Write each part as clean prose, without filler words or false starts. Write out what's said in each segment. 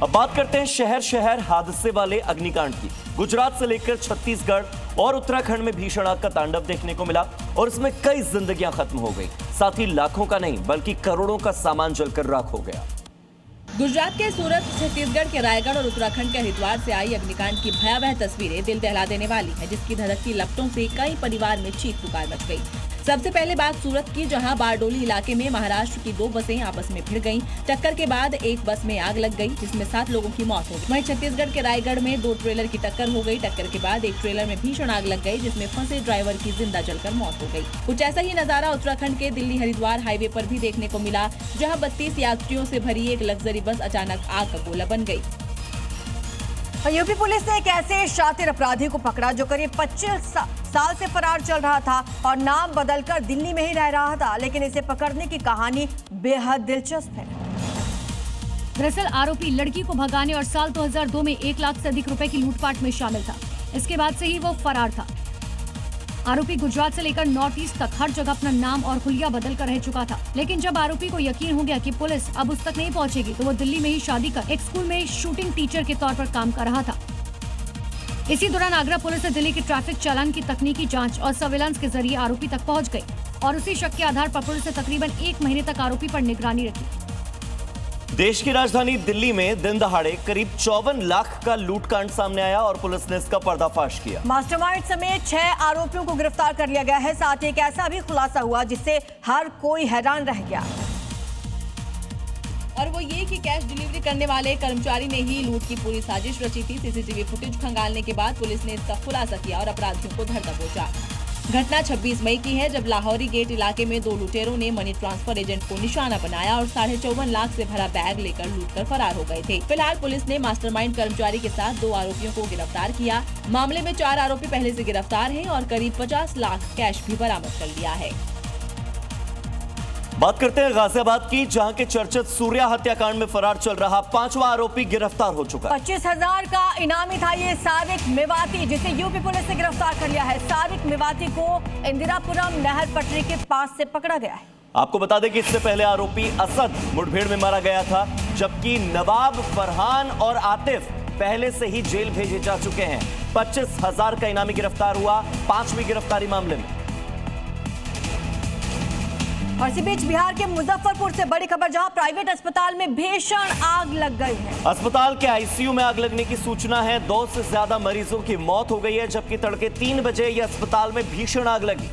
अब बात करते हैं शहर शहर हादसे वाले अग्निकांड की। गुजरात से लेकर छत्तीसगढ़ और उत्तराखंड में भीषण आग का तांडव देखने को मिला और इसमें कई जिंदगियां खत्म हो गई, साथ ही लाखों का नहीं बल्कि करोड़ों का सामान जलकर राख हो गया। गुजरात के सूरत, छत्तीसगढ़ के रायगढ़ और उत्तराखंड के हरिद्वार से आई अग्निकांड की भयावह तस्वीरें दिल दहला देने वाली है, जिसकी धधकती लपटों से कई परिवार में चीख पुकार मच गई। सबसे पहले बात सूरत की, जहां बारडोली इलाके में महाराष्ट्र की 2 बसें आपस में भिड़ गईं। टक्कर के बाद एक बस में आग लग गई, जिसमें 7 लोगों की मौत हो गई। वहीं छत्तीसगढ़ के रायगढ़ में 2 ट्रेलर की टक्कर हो गई। टक्कर के बाद एक ट्रेलर में भीषण आग लग गई, जिसमें फंसे ड्राइवर की जिंदा जलकर मौत हो गई। कुछ ऐसा ही नजारा उत्तराखंड के दिल्ली हरिद्वार हाईवे पर भी देखने को मिला, जहाँ 32 यात्रियों से भरी एक लग्जरी बस अचानक आग का गोला बन गई। यूपी पुलिस ने एक ऐसे शातिर अपराधी को पकड़ा जो करीब 25 साल से फरार चल रहा था और नाम बदलकर दिल्ली में ही रह रहा था, लेकिन इसे पकड़ने की कहानी बेहद दिलचस्प है। दरअसल आरोपी लड़की को भगाने और साल 2002 में 1 लाख से अधिक रुपए की लूटपाट में शामिल था। इसके बाद से ही वो फरार था। आरोपी गुजरात से लेकर नॉर्थ ईस्ट तक हर जगह अपना नाम और हुलिया बदल कर रह चुका था, लेकिन जब आरोपी को यकीन हो गया कि पुलिस अब उस तक नहीं पहुंचेगी, तो वो दिल्ली में ही शादी कर एक स्कूल में शूटिंग टीचर के तौर पर काम कर रहा था। इसी दौरान आगरा पुलिस ने दिल्ली के ट्रैफिक चालान की तकनीकी जांच और सर्विलांस के जरिए आरोपी तक पहुंच गई और उसी शक के आधार पर पुलिस ने तकरीबन 1 महीने तक आरोपी पर निगरानी रखी। देश की राजधानी दिल्ली में दिन दहाड़े करीब 54 लाख का लूटकांड सामने आया और पुलिस ने इसका पर्दाफाश किया। मास्टरमाइंड समेत 6 आरोपियों को गिरफ्तार कर लिया गया है। साथ ही एक ऐसा भी खुलासा हुआ जिससे हर कोई हैरान रह गया, और वो ये कि कैश डिलीवरी करने वाले कर्मचारी ने ही लूट की पूरी साजिश रची थी। सीसीटीवी फुटेज खंगालने के बाद पुलिस ने इसका खुलासा किया और अपराधियों को धर दबोचा। घटना 26 मई की है, जब लाहौरी गेट इलाके में 2 लुटेरों ने मनी ट्रांसफर एजेंट को निशाना बनाया और 54.5 लाख से भरा बैग लेकर लूटकर फरार हो गए थे। फिलहाल पुलिस ने मास्टरमाइंड कर्मचारी के साथ 2 आरोपियों को गिरफ्तार किया। मामले में 4 आरोपी पहले से गिरफ्तार हैं और करीब 50 लाख कैश भी बरामद कर लिया है। बात करते हैं गाजियाबाद की, जहां के चर्चित सूर्या हत्याकांड में फरार चल रहा 5वां आरोपी गिरफ्तार हो चुका है। 25,000 का इनामी था ये सादिक मेवाती, जिसे यूपी पुलिस ने गिरफ्तार कर लिया है। सादिक मेवाती को इंदिरापुरम नहर पटरी के पास से पकड़ा गया है। आपको बता दें कि इससे पहले आरोपी असद मुठभेड़ में मारा गया था, जबकि नवाब, फरहान और आतिफ पहले से ही जेल भेजे जा चुके हैं। 25,000 का इनामी गिरफ्तार हुआ 5वीं गिरफ्तारी मामले में। और इसी बीच बिहार के मुजफ्फरपुर से बड़ी खबर, जहां प्राइवेट अस्पताल में भीषण आग लग गई है। अस्पताल के आईसीयू में आग लगने की सूचना है। 2 से ज्यादा मरीजों की मौत हो गई है, जबकि तड़के 3 बजे यह अस्पताल में भीषण आग लगी।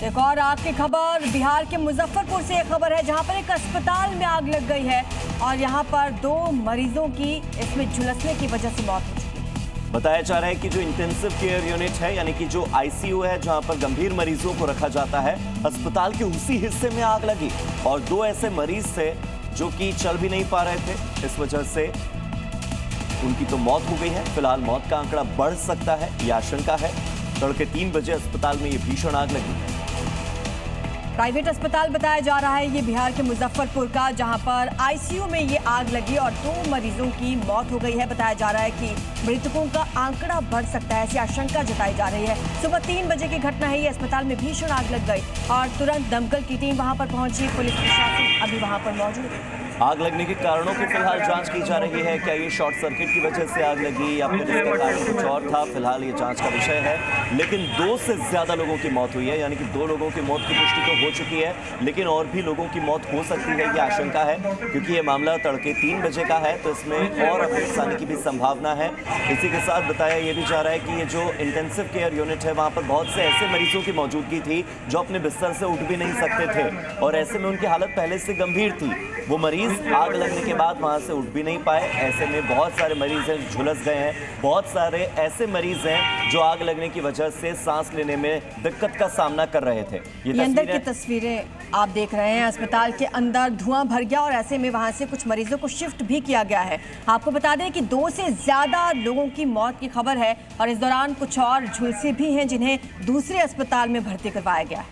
एक और आग की खबर बिहार के मुजफ्फरपुर से एक खबर है, जहां पर एक अस्पताल में आग लग गई है और यहां पर 2 मरीजों की इसमें झुलसने की वजह से मौत हो चुकी है। बताया जा रहा है कि जो इंटेंसिव केयर यूनिट है, यानी कि जो आईसीयू है, जहां पर गंभीर मरीजों को रखा जाता है, अस्पताल के उसी हिस्से में आग लगी और 2 ऐसे मरीज थे जो कि चल भी नहीं पा रहे थे। इस वजह से उनकी तो मौत हो गई है। फिलहाल मौत का आंकड़ा बढ़ सकता है, यह आशंका है। तड़के 3 बजे अस्पताल में यह भीषण आग लगी है। प्राइवेट अस्पताल बताया जा रहा है ये बिहार के मुजफ्फरपुर का, जहां पर आईसीयू में ये आग लगी और 2 मरीजों की मौत हो गई है। बताया जा रहा है कि मृतकों का आंकड़ा बढ़ सकता है, ऐसी आशंका जताई जा रही है। सुबह 3 बजे की घटना है, ये अस्पताल में भीषण आग लग गई और तुरंत दमकल की टीम वहां पर पहुंची। पुलिस प्रशासन अभी वहां पर मौजूद है। आग लगने के कारणों की फिलहाल जांच की जा रही है। क्या ये शॉर्ट सर्किट की वजह से आग लगी या फिर इसका कारण कुछ और था, फिलहाल ये जांच का विषय है। लेकिन 2 से ज्यादा लोगों की मौत हुई है, यानी कि 2 लोगों की मौत की पुष्टि तो हो चुकी है, लेकिन और भी लोगों की मौत हो सकती है, ये आशंका है। क्योंकि ये मामला तड़के 3 बजे का है, तो इसमें और नुकसान की भी संभावना है। इसी के साथ बताया ये भी जा रहा है कि ये जो इंटेंसिव केयर यूनिट है, वहाँ पर बहुत से ऐसे मरीजों की मौजूदगी थी जो अपने बिस्तर से उठ भी नहीं सकते थे और ऐसे में उनकी हालत पहले से गंभीर थी। वो मरीज आग लगने के बाद वहां से उठ भी नहीं पाए। ऐसे में बहुत सारे मरीज हैं झुलस गए हैं। बहुत सारे ऐसे मरीज हैं जो आग लगने की वजह से सांस लेने में दिक्कत का सामना कर रहे थे। ये अंदर की तस्वीरें आप देख रहे हैं। अस्पताल के अंदर धुआं भर गया और ऐसे में वहां से कुछ मरीजों को शिफ्ट भी किया गया है। आपको बता दें कि 2 से ज्यादा लोगों की मौत की खबर है और इस दौरान कुछ और झुलसे भी हैं जिन्हें दूसरे अस्पताल में भर्ती करवाया गया है।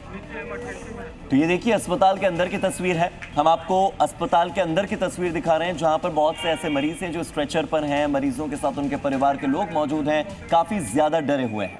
तो ये देखिए अस्पताल के अंदर की तस्वीर है। हम आपको अस्पताल के अंदर की तस्वीर दिखा रहे हैं, जहां पर बहुत से ऐसे मरीज हैं जो स्ट्रेचर पर हैं। मरीजों के साथ उनके परिवार के लोग मौजूद हैं, काफी ज्यादा डरे हुए हैं।